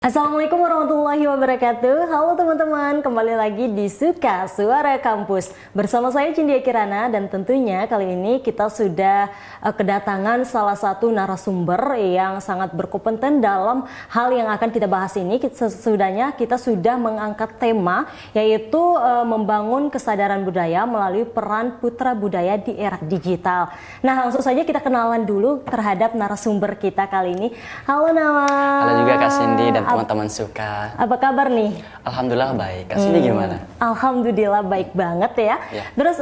Assalamualaikum warahmatullahi wabarakatuh. Halo teman-teman, kembali lagi di Suka Suara Kampus. Bersama saya Cindy Kirana dan tentunya kali ini kita sudah kedatangan salah satu narasumber yang sangat berkompeten dalam hal yang akan kita bahas ini. Sesudahnya kita sudah mengangkat tema yaitu membangun kesadaran budaya melalui peran putra budaya di era digital. Nah, langsung saja kita kenalan dulu terhadap narasumber kita kali ini. Halo Nawang. Halo juga Kak Cindy dan teman-teman Suka. Apa kabar nih? Alhamdulillah baik. Kak Cindy gimana? Alhamdulillah baik banget ya. Terus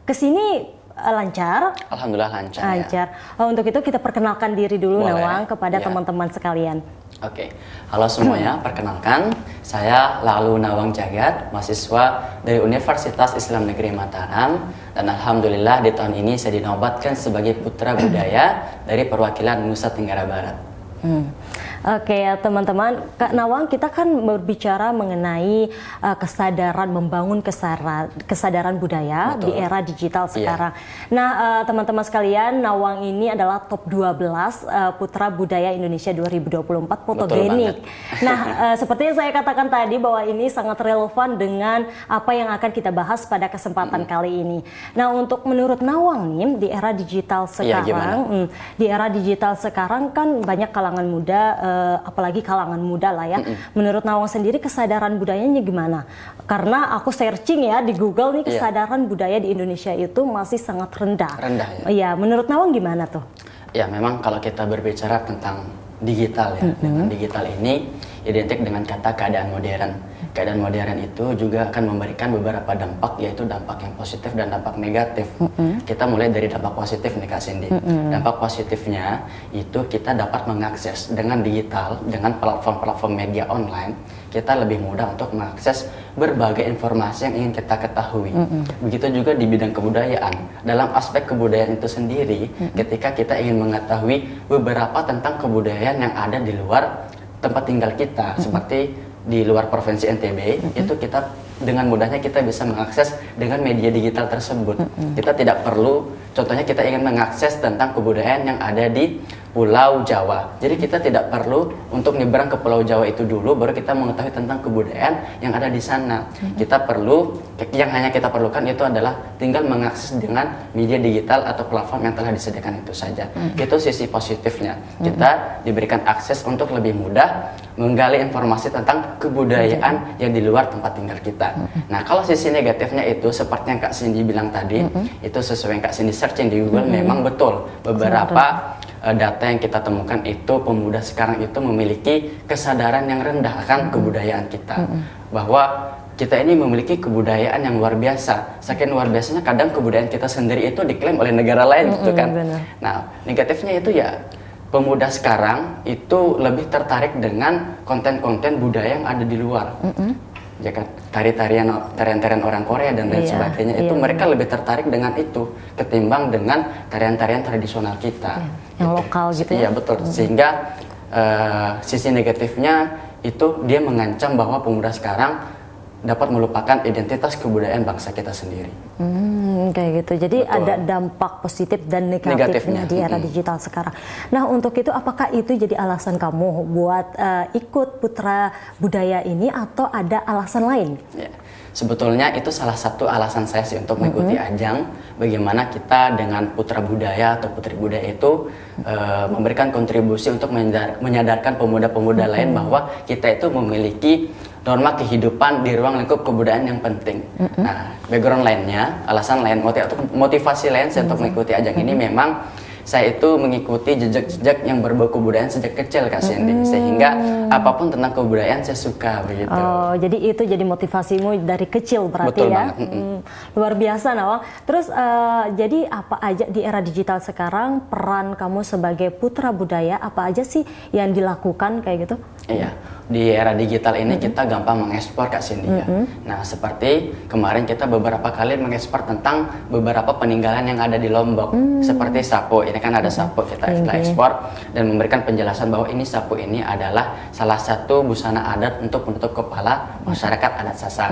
kesini lancar? Alhamdulillah lancar. Lancar. Untuk itu kita perkenalkan diri dulu. Boleh. Nawang kepada teman-teman sekalian. Oke, halo semuanya. Perkenalkan, saya Lalu Nawang Jagat, mahasiswa dari Universitas Islam Negeri Mataram, dan alhamdulillah di tahun ini saya dinobatkan sebagai putra budaya dari perwakilan Nusa Tenggara Barat. Oke ya teman-teman, Kak Nawang, kita kan berbicara mengenai kesadaran, membangun kesadaran budaya. Betul. Di era digital sekarang. Nah teman-teman sekalian, Nawang ini adalah top 12 Putra Budaya Indonesia 2024 fotogenik. Nah seperti yang saya katakan tadi bahwa ini sangat relevan dengan apa yang akan kita bahas pada kesempatan kali ini. Nah untuk menurut Nawang nih, di era digital sekarang, kan banyak kalangan muda, apalagi kalangan muda lah ya. Menurut Nawang sendiri kesadaran budayanya gimana? Karena aku searching ya di Google nih, kesadaran budaya di Indonesia itu masih sangat rendah. Rendah ya? Iya, menurut Nawang gimana tuh? Ya memang kalau kita berbicara tentang digital ya, dengan digital ini identik dengan kata keadaan modern. Keadaan modern itu juga akan memberikan beberapa dampak, yaitu dampak yang positif dan dampak negatif. Kita mulai dari dampak positif nih Kak Cindy. Dampak positifnya itu kita dapat mengakses dengan digital, dengan platform-platform media online, kita lebih mudah untuk mengakses berbagai informasi yang ingin kita ketahui. Begitu juga di bidang kebudayaan. Dalam aspek kebudayaan itu sendiri, ketika kita ingin mengetahui beberapa tentang kebudayaan yang ada di luar tempat tinggal kita, seperti di luar provinsi NTB, itu kita dengan mudahnya kita bisa mengakses dengan media digital tersebut. Kita tidak perlu, contohnya kita ingin mengakses tentang kebudayaan yang ada di Pulau Jawa. Jadi kita tidak perlu untuk nyebrang ke Pulau Jawa itu dulu baru kita mengetahui tentang kebudayaan yang ada di sana. Kita perlu, yang hanya kita perlukan itu adalah tinggal mengakses dengan media digital atau platform yang telah disediakan itu saja. Itu sisi positifnya. Kita diberikan akses untuk lebih mudah menggali informasi tentang kebudayaan yang di luar tempat tinggal kita. Nah, kalau sisi negatifnya itu seperti yang Kak Cindy bilang tadi, itu sesuai yang Kak Cindy searching di Google, memang betul beberapa data yang kita temukan itu pemuda sekarang itu memiliki kesadaran yang rendah akan kebudayaan kita. Bahwa kita ini memiliki kebudayaan yang luar biasa. Saking luar biasanya kadang kebudayaan kita sendiri itu diklaim oleh negara lain gitu kan. Nah, negatifnya itu ya pemuda sekarang itu lebih tertarik dengan konten-konten budaya yang ada di luar. Ya kan, tarian-tarian orang Korea dan lain sebagainya, itu mereka lebih tertarik dengan itu ketimbang dengan tarian-tarian tradisional kita. Yang lokal gitu ya? Iya betul, sehingga sisi negatifnya itu dia mengancam bahwa pemuda sekarang dapat melupakan identitas kebudayaan bangsa kita sendiri. Kayak gitu. Jadi ada dampak positif dan negatifnya di era digital sekarang. Nah untuk itu apakah itu jadi alasan kamu buat ikut Putra Budaya ini atau ada alasan lain? Ya. Sebetulnya itu salah satu alasan saya sih untuk mengikuti ajang bagaimana kita dengan putra budaya atau putri budaya itu memberikan kontribusi untuk menyadarkan pemuda-pemuda lain bahwa kita itu memiliki norma kehidupan di ruang lingkup kebudayaan yang penting. Nah, background lainnya, alasan lain, motivasi lain saya untuk mengikuti ajang ini memang saya itu mengikuti jejak-jejak yang berbau kebudayaan sejak kecil Kak Cindy, sehingga apapun tentang kebudayaan saya suka begitu. Oh, jadi itu jadi motivasimu dari kecil berarti. Betul ya? Luar biasa Nawang. Terus jadi apa aja di era digital sekarang peran kamu sebagai putra budaya apa aja sih yang dilakukan kayak gitu? Iya. Di era digital ini kita gampang mengekspor Kak Cindy ya. Nah seperti kemarin kita beberapa kali mengekspor tentang beberapa peninggalan yang ada di Lombok. Seperti sapo, ini kan ada sapo, kita ekspor dan memberikan penjelasan bahwa ini sapo ini adalah salah satu busana adat untuk menutup kepala masyarakat adat Sasak.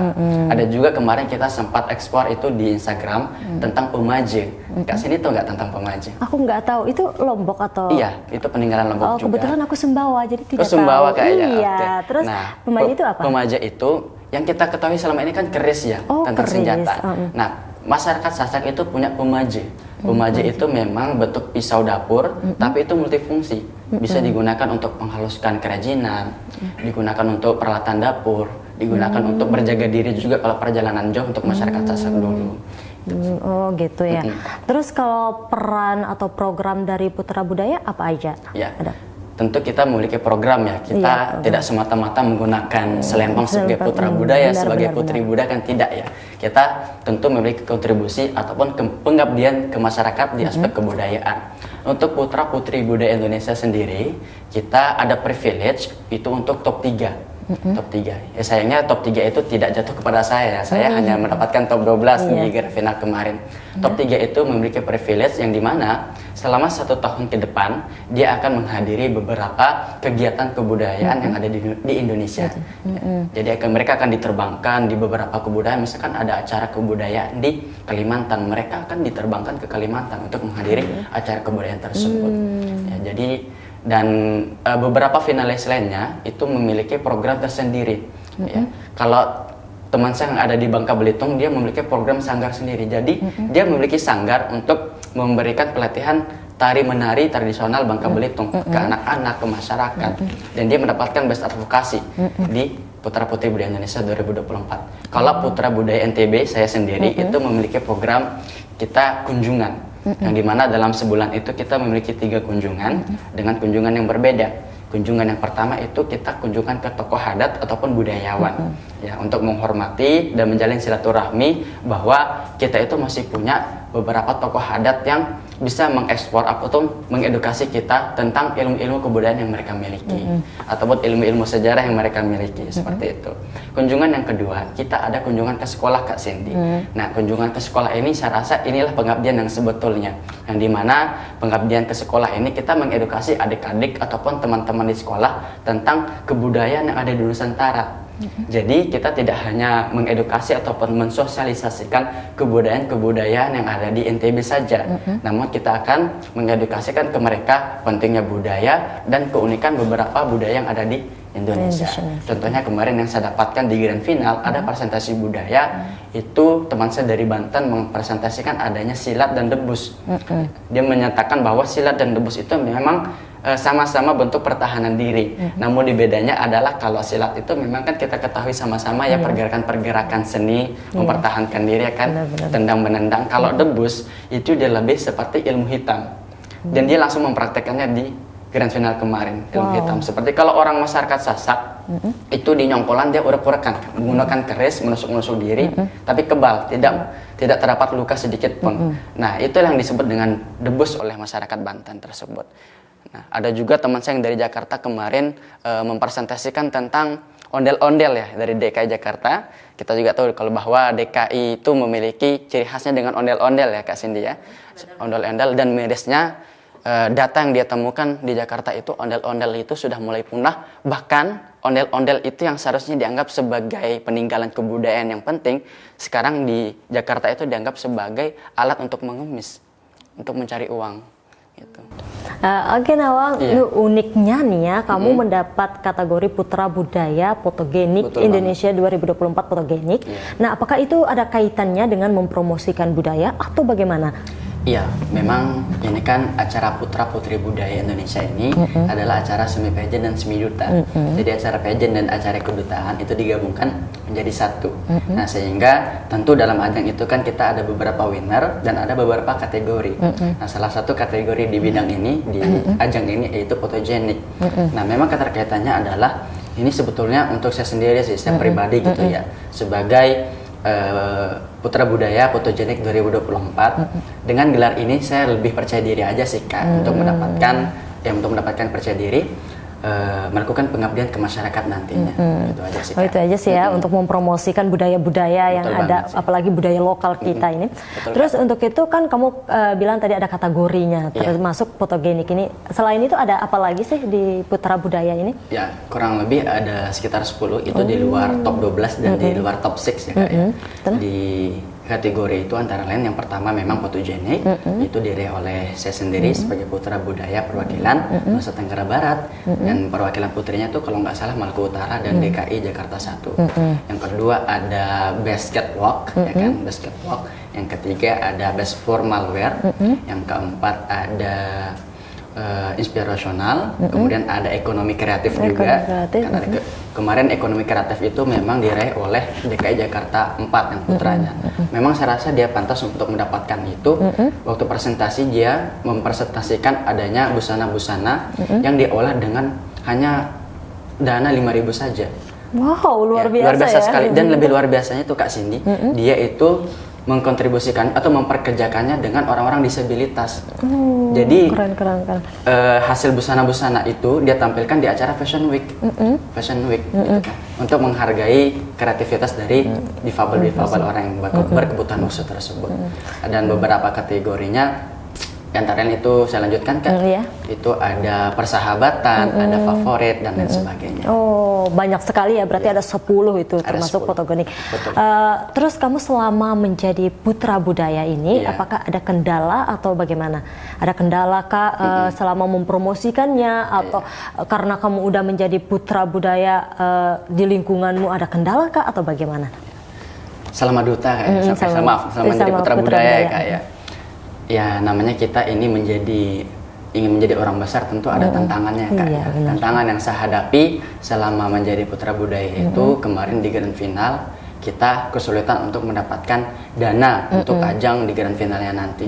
Ada juga kemarin kita sempat ekspor itu di Instagram tentang Pemaje. Kak Cindy tahu nggak tentang Pemaje? Aku nggak tahu, itu Lombok atau? Iya, itu peninggalan Lombok juga. Kebetulan aku Sumbawa, jadi tidak tahu. Sumbawa kayaknya. Iya, Okay. terus Pemaje itu apa? Pemaje itu yang kita ketahui selama ini kan keris ya, tentang keris. senjata. Nah, masyarakat Sasak itu punya Pemaje. Pemaje itu memang bentuk pisau dapur, tapi itu multifungsi. Bisa digunakan untuk menghaluskan kerajinan, digunakan untuk peralatan dapur, digunakan untuk berjaga diri juga kalau perjalanan jauh untuk masyarakat Sasak dulu. Oh gitu ya. Terus kalau peran atau program dari Putra Budaya apa aja? Ya. Ada. Tentu kita memiliki program ya, kita tidak semata-mata menggunakan selempang sebagai putra budaya, sebagai putri budaya kan tidak ya. Kita tentu memiliki kontribusi ataupun pengabdian ke masyarakat di aspek kebudayaan. Untuk putra putri budaya Indonesia sendiri, kita ada privilege itu untuk top 3. Top 3. Ya sayangnya top 3 itu tidak jatuh kepada saya. Saya hanya mendapatkan top 12 di grand final kemarin. Top 3 itu memiliki privilege yang dimana selama 1 tahun ke depan dia akan menghadiri beberapa kegiatan kebudayaan yang ada di Indonesia. Jadi mereka akan diterbangkan di beberapa kebudayaan. Misalkan ada acara kebudayaan di Kalimantan, mereka akan diterbangkan ke Kalimantan untuk menghadiri acara kebudayaan tersebut. Ya, jadi dan beberapa finalis lainnya itu memiliki program tersendiri. Ya. Kalau teman saya yang ada di Bangka Belitung, dia memiliki program sanggar sendiri. Jadi dia memiliki sanggar untuk memberikan pelatihan tari menari tradisional Bangka Belitung ke anak-anak, ke masyarakat, dan dia mendapatkan best advokasi di Putra Putri Budaya Indonesia 2024. Kalau Putra Budaya NTB saya sendiri itu memiliki program kita kunjungan. Yang dimana dalam sebulan itu kita memiliki 3 kunjungan dengan kunjungan yang berbeda. Kunjungan yang pertama itu kita kunjungan ke tokoh adat ataupun budayawan ya, untuk menghormati dan menjalin silaturahmi bahwa kita itu masih punya beberapa tokoh adat yang bisa mengekspor atau mengedukasi kita tentang ilmu-ilmu kebudayaan yang mereka miliki ataupun ilmu-ilmu sejarah yang mereka miliki, seperti itu. Kunjungan yang kedua, kita ada kunjungan ke sekolah, Kak Cindy. Nah, kunjungan ke sekolah ini saya rasa inilah pengabdian yang sebetulnya, yang dimana pengabdian ke sekolah ini kita mengedukasi adik-adik ataupun teman-teman di sekolah tentang kebudayaan yang ada di Nusantara. Jadi kita tidak hanya mengedukasi ataupun mensosialisasikan kebudayaan-kebudayaan yang ada di NTB saja, namun kita akan mengedukasikan ke mereka pentingnya budaya dan keunikan beberapa budaya yang ada di Indonesia. Contohnya kemarin yang saya dapatkan di grand final ada presentasi budaya, itu teman saya dari Banten mempresentasikan adanya silat dan debus. Dia menyatakan bahwa silat dan debus itu memang sama-sama bentuk pertahanan diri. Namun di bedanya adalah kalau silat itu memang kan kita ketahui sama-sama ya pergerakan-pergerakan seni mempertahankan diri ya kan, tendang menendang. Kalau debus itu dia lebih seperti ilmu hitam. Dan dia langsung mempraktekannya di grand final kemarin, ilmu hitam. Seperti kalau orang masyarakat Sasak itu di Nyongkolan dia urek-urekan menggunakan keris menusuk-nusuk diri, tapi kebal, tidak terdapat luka sedikit pun. Nah, itu yang disebut dengan debus oleh masyarakat Banten tersebut. Nah, ada juga teman saya yang dari Jakarta kemarin mempresentasikan tentang ondel-ondel ya dari DKI Jakarta. Kita juga tahu kalau bahwa DKI itu memiliki ciri khasnya dengan ondel-ondel ya Kak Cindy ya. Ondel-ondel dan mirisnya data yang dia temukan di Jakarta itu ondel-ondel itu sudah mulai punah. Bahkan ondel-ondel itu yang seharusnya dianggap sebagai peninggalan kebudayaan yang penting, sekarang di Jakarta itu dianggap sebagai alat untuk mengemis, untuk mencari uang. Gitu. Oke Nawang, uniknya nih ya, kamu mendapat kategori Putra Budaya Fotogenik Indonesia 2024 Fotogenik. Nah, apakah itu ada kaitannya dengan mempromosikan budaya atau bagaimana? Iya, memang ini kan acara Putra Putri Budaya Indonesia ini adalah acara semi pageant dan semi duta. Jadi acara pageant dan acara kedutaan itu digabungkan menjadi satu. Nah, sehingga tentu dalam ajang itu kan kita ada beberapa winner dan ada beberapa kategori. Nah, salah satu kategori di bidang ini di ajang ini yaitu fotogenik. Nah, memang keterkaitannya adalah ini sebetulnya untuk saya sendiri sih, saya pribadi gitu ya, sebagai Putra Budaya Fotogenik 2024. Dengan gelar ini saya lebih percaya diri aja sih Kak untuk mendapatkan percaya diri. melakukan pengabdian ke masyarakat nantinya. Itu aja sih. Oh, itu aja sih ya, untuk mempromosikan budaya-budaya yang ada, apalagi budaya lokal kita ini. Betul, terus untuk itu kan kamu bilang tadi ada kategorinya, termasuk fotogenik ini. Selain itu ada apa lagi sih di Putra Budaya ini? Ya, kurang lebih ada sekitar 10 itu di luar top 12 dan di luar top 6 ya Kak ya. Di kategori itu antara lain yang pertama memang fotogenik, itu diraih oleh saya sendiri sebagai Putra Budaya perwakilan Nusa Tenggara Barat, dan perwakilan putrinya tuh kalau nggak salah Maluku Utara dan DKI Jakarta 1. Yang kedua ada Best Catwalk, ya kan, Best Catwalk. Yang ketiga ada Best Formal Wear. Yang keempat ada inspirasional, kemudian ada ekonomi kreatif juga. Karena kemarin ekonomi kreatif itu memang diraih oleh DKI Jakarta 4 yang putranya. Memang saya rasa dia pantas untuk mendapatkan itu. Waktu presentasi dia mempresentasikan adanya busana-busana yang diolah dengan hanya dana 5.000 saja. Wow, luar biasa, luar biasa ya. sekali. Dan lebih luar biasanya tuh Kak Cindy, dia itu mengkontribusikan atau memperkerjakannya dengan orang-orang disabilitas. Jadi keren. hasil busana-busana itu dia tampilkan di acara Fashion Week, gitu kan, untuk menghargai kreativitas dari difabel-difabel orang yang berkebutuhan khusus tersebut. Dan beberapa kategorinya, antara lain itu saya lanjutkan Kak, itu ada persahabatan, ada favorit dan lain sebagainya. Oh, banyak sekali ya, berarti ada 10 itu ada termasuk 10. Fotogenik. Terus kamu selama menjadi Putra Budaya ini, apakah ada kendala atau bagaimana? Ada kendala Kak selama mempromosikannya, atau karena kamu udah menjadi Putra Budaya di lingkunganmu ada kendala Kak atau bagaimana? Selama duta Kak, selama menjadi Putra Budaya Kak ya. Ya namanya kita ini ingin menjadi orang besar, tentu ada tantangannya Kak. Tantangan yang saya hadapi selama menjadi Putra Budaya itu, kemarin di Grand Final kita kesulitan untuk mendapatkan dana untuk ajang di Grand Finalnya nanti.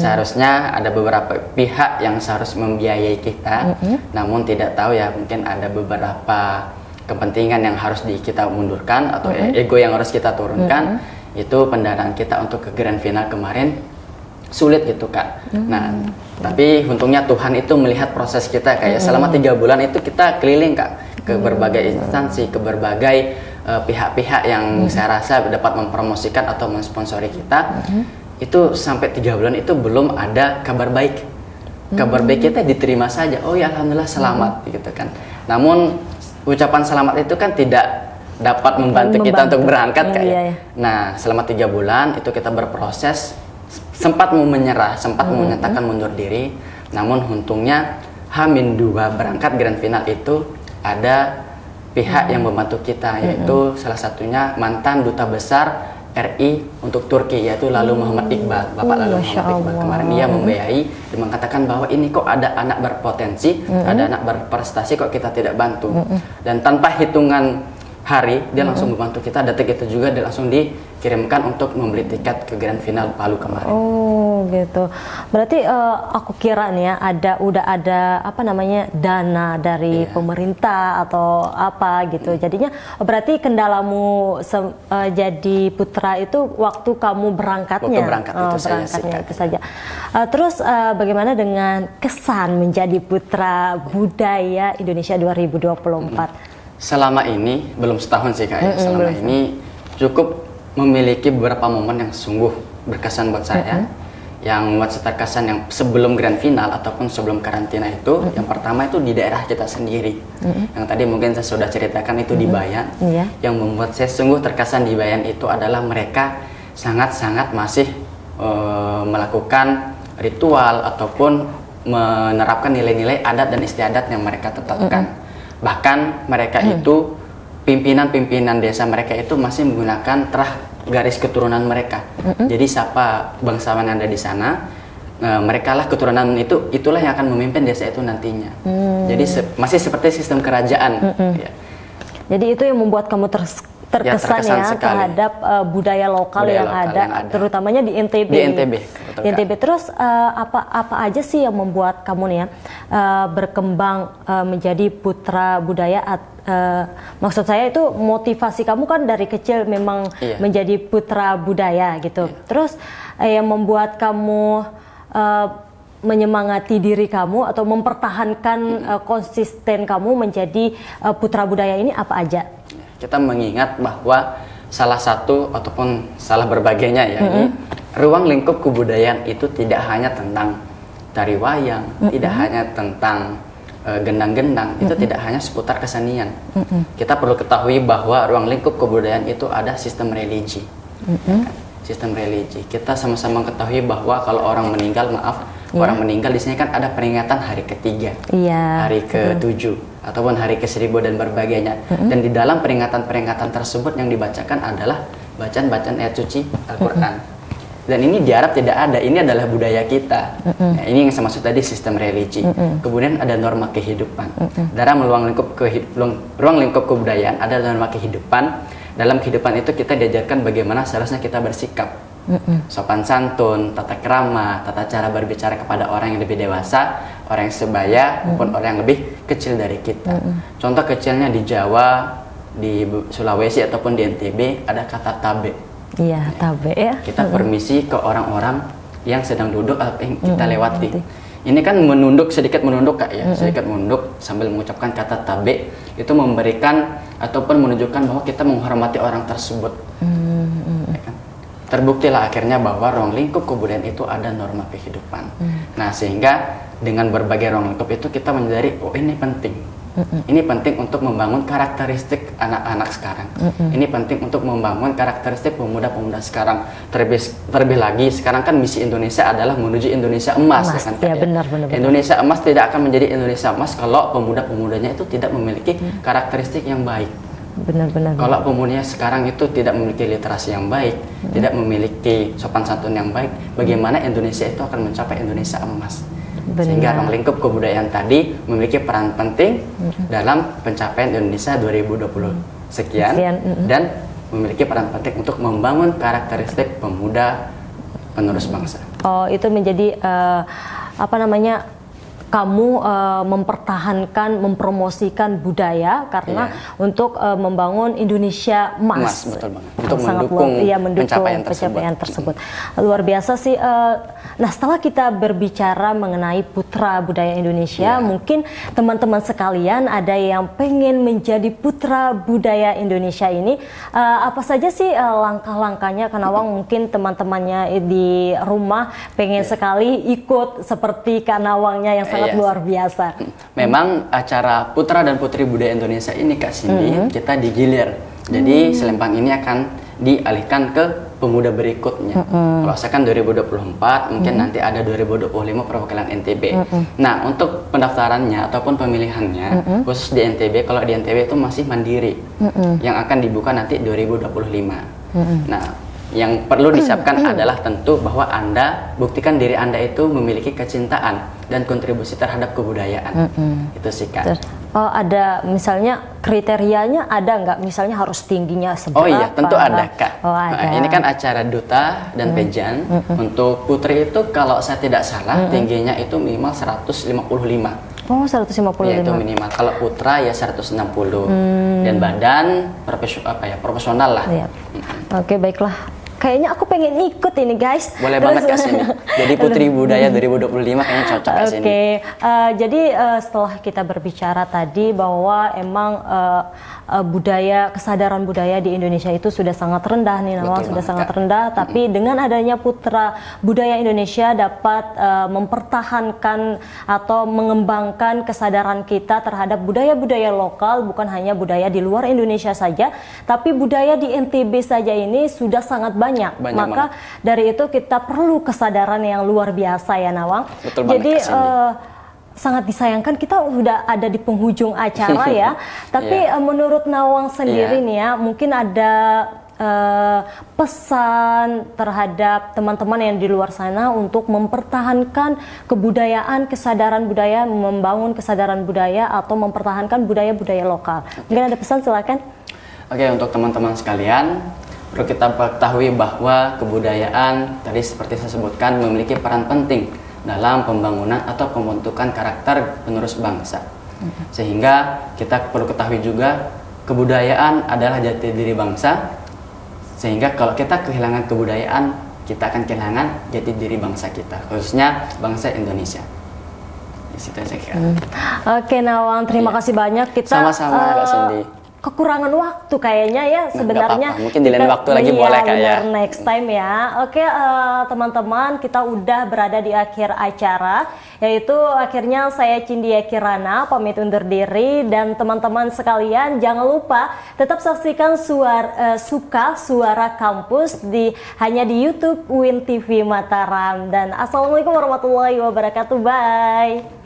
Seharusnya ada beberapa pihak yang seharus membiayai kita, namun tidak tahu ya, mungkin ada beberapa kepentingan yang harus kita mundurkan atau ego yang harus kita turunkan. Itu pendanaan kita untuk ke Grand Final kemarin sulit gitu Kak. Nah, tapi untungnya Tuhan itu melihat proses kita kayak selama 3 bulan itu kita keliling Kak ke berbagai instansi, ke berbagai pihak-pihak yang saya rasa dapat mempromosikan atau mensponsori kita. Itu sampai 3 bulan itu belum ada kabar baik. Kabar baik kita diterima saja. Oh ya alhamdulillah selamat gitu kan. Namun ucapan selamat itu kan tidak dapat membantu kita untuk berangkat Kak ya. Nah, selama 3 bulan itu kita berproses, sempat mau menyerah, sempat mau menyatakan mundur diri, namun untungnya H-2 berangkat Grand Final itu ada pihak yang membantu kita, yaitu salah satunya mantan Duta Besar RI untuk Turki, yaitu Lalu Muhammad Iqbal, Bapak Lalu Muhammad Iqbal. Kemarin dia membiayai dan mengatakan bahwa ini kok ada anak berpotensi, ada anak berprestasi, kok kita tidak bantu. Dan tanpa hitungan hari dia langsung membantu kita. Detik itu juga dia langsung dikirimkan untuk membeli tiket ke Grand Final Palu kemarin. Oh gitu. Berarti aku kira nih ya udah ada apa namanya dana dari pemerintah atau apa gitu. Jadinya berarti kendalamu jadi putra itu waktu kamu berangkatnya. Waktu berangkat itu saja. Terus bagaimana dengan kesan menjadi Putra Budaya Indonesia 2024? Selama ini, belum setahun sih Kak, selama ini cukup memiliki beberapa momen yang sungguh berkesan buat saya. Yang membuat saya terkesan yang sebelum Grand Final ataupun sebelum karantina itu, yang pertama itu di daerah kita sendiri. Yang tadi mungkin saya sudah ceritakan itu di Bayan. Yang membuat saya sungguh terkesan di Bayan itu adalah mereka sangat-sangat masih melakukan ritual ataupun menerapkan nilai-nilai adat dan istiadat yang mereka tetapkan. Bahkan mereka itu pimpinan-pimpinan desa mereka itu masih menggunakan terah garis keturunan mereka. Jadi siapa bangsawan yang ada di sana, mereka lah keturunan itulah yang akan memimpin desa itu nantinya. Jadi masih seperti sistem kerajaan. Ya. Jadi itu yang membuat kamu terkesan ya terhadap budaya lokal yang ada, terutamanya di NTB. Di NTB. Terus apa aja sih yang membuat kamu nih ya berkembang menjadi Putra Budaya? Maksud saya itu motivasi kamu kan dari kecil memang menjadi Putra Budaya gitu. Terus yang membuat kamu menyemangati diri kamu atau mempertahankan konsisten kamu menjadi putra budaya ini apa aja? Kita mengingat bahwa salah satu ataupun salah berbagainya ya, ini ruang lingkup kebudayaan itu tidak hanya tentang tari wayang, tidak hanya tentang gendang-gendang, itu tidak hanya seputar kesenian. Kita perlu ketahui bahwa ruang lingkup kebudayaan itu ada sistem religi. Sistem religi. Kita sama-sama ketahui bahwa kalau orang meninggal, orang meninggal di sini kan ada peringatan hari ketiga, hari ke-7 ataupun hari ke-1000 dan berbagainya. Dan di dalam peringatan-peringatan tersebut yang dibacakan adalah bacaan-bacaan ayat suci Al-Quran. Dan ini di Arab tidak ada, ini adalah budaya kita. Nah, ini yang saya maksud tadi sistem religi. Kemudian ada norma kehidupan. Dalam ruang lingkup kebudayaan ada norma kehidupan. Dalam kehidupan itu kita diajarkan bagaimana seharusnya kita bersikap. Sopan santun, tata krama, tata cara berbicara kepada orang yang lebih dewasa, orang yang sebaya, maupun orang yang lebih kecil dari kita. Contoh kecilnya di Jawa, di Sulawesi ataupun di NTB ada kata tabe. Iya, tabe ya. Kita permisi ke orang-orang yang sedang duduk atau yang kita lewati. Ini kan sedikit menunduk Kak ya, sedikit menunduk sambil mengucapkan kata tabe, itu memberikan ataupun menunjukkan bahwa kita menghormati orang tersebut. Ya kan? Terbuktilah akhirnya bahwa ruang lingkup kebudayaan itu ada norma kehidupan. Nah, sehingga dengan berbagai ruang lingkup itu kita menyadari, oh ini penting. Ini penting untuk membangun karakteristik anak-anak sekarang. Ini penting untuk membangun karakteristik pemuda-pemuda sekarang. Terlebih lagi sekarang kan misi Indonesia adalah menuju Indonesia emas, kan, ya, benar. Indonesia emas tidak akan menjadi Indonesia emas kalau pemuda-pemudanya itu tidak memiliki karakteristik yang baik. Benar. Kalau pemudanya sekarang itu tidak memiliki literasi yang baik, tidak memiliki sopan santun yang baik, bagaimana Indonesia itu akan mencapai Indonesia emas? Sehingga ruang lingkup kebudayaan tadi memiliki peran penting dalam pencapaian Indonesia 2020 sekian dan memiliki peran penting untuk membangun karakteristik pemuda penerus bangsa. Oh, itu menjadi kamu mempertahankan, mempromosikan budaya karena untuk membangun Indonesia emas. Betul banget. Untuk mendukung pencapaian tersebut. Luar biasa sih. Nah, setelah kita berbicara mengenai putra budaya Indonesia, mungkin teman-teman sekalian ada yang pengen menjadi putra budaya Indonesia ini. Apa saja sih langkah-langkahnya? Karena mungkin teman-temannya di rumah pengen sekali ikut seperti Kak Nawangnya yang sangat luar biasa. Memang acara Putra dan Putri Budaya Indonesia ini Kak Cindy, kita digilir. Jadi selempang ini akan dialihkan ke pemuda berikutnya. Kalau saya kan 2024, mungkin nanti ada 2025 perwakilan NTB. Nah, untuk pendaftarannya ataupun pemilihannya, khusus di NTB, kalau di NTB itu masih mandiri, yang akan dibuka nanti 2025. Nah, yang perlu disiapkan adalah tentu bahwa Anda buktikan diri Anda itu memiliki kecintaan dan kontribusi terhadap kebudayaan. Itu sih Kak. Ada misalnya kriterianya ada nggak? Misalnya harus tingginya seberapa? Oh iya, tentu ada Kak. Ada. Ini kan acara duta dan pejan. Untuk putri itu kalau saya tidak salah tingginya itu minimal 155. Oh, 155. Ya, itu minimal. Kalau putra ya 160. Dan badan profesional lah. Oke, baiklah. Kayaknya aku pengen ikut ini guys. Boleh banget Kak Sini. Jadi Putri Budaya 2025 kayaknya cocok Kak Sini. Oke, jadi setelah kita berbicara tadi bahwa emang kesadaran budaya di Indonesia itu sudah sangat rendah nih, Nawang, sudah sangat rendah. Tapi dengan adanya Putra Budaya Indonesia dapat mempertahankan atau mengembangkan kesadaran kita terhadap budaya-budaya lokal, bukan hanya budaya di luar Indonesia saja, tapi budaya di NTB saja ini sudah sangat banyak. Maka dari itu kita perlu kesadaran yang luar biasa ya Nawang. Betul Jadi banget, sangat disayangkan kita sudah ada di penghujung acara ya. Tapi menurut Nawang sendiri nih ya, mungkin ada pesan terhadap teman-teman yang di luar sana untuk mempertahankan kebudayaan, kesadaran budaya, membangun kesadaran budaya atau mempertahankan budaya-budaya lokal. Mungkin ada pesan, silakan. Oke, untuk teman-teman sekalian, perlu kita ketahui bahwa kebudayaan tadi seperti saya sebutkan memiliki peran penting dalam pembangunan atau pembentukan karakter penerus bangsa. Sehingga kita perlu ketahui juga kebudayaan adalah jati diri bangsa. Sehingga kalau kita kehilangan kebudayaan, kita akan kehilangan jati diri bangsa kita, khususnya bangsa Indonesia. Di situ saya kira. Oke Nawang, terima kasih banyak. Kita sama-sama Kak Cindy. Kekurangan waktu kayaknya ya sebenarnya. Mungkin di lain waktu lagi boleh Kak ya. Next time ya. Oke teman-teman, kita udah berada di akhir acara, yaitu akhirnya saya Cindy Kirana pamit undur diri, dan teman-teman sekalian jangan lupa tetap saksikan Suara Kampus hanya di YouTube UIN TV Mataram, dan assalamualaikum warahmatullahi wabarakatuh. Bye.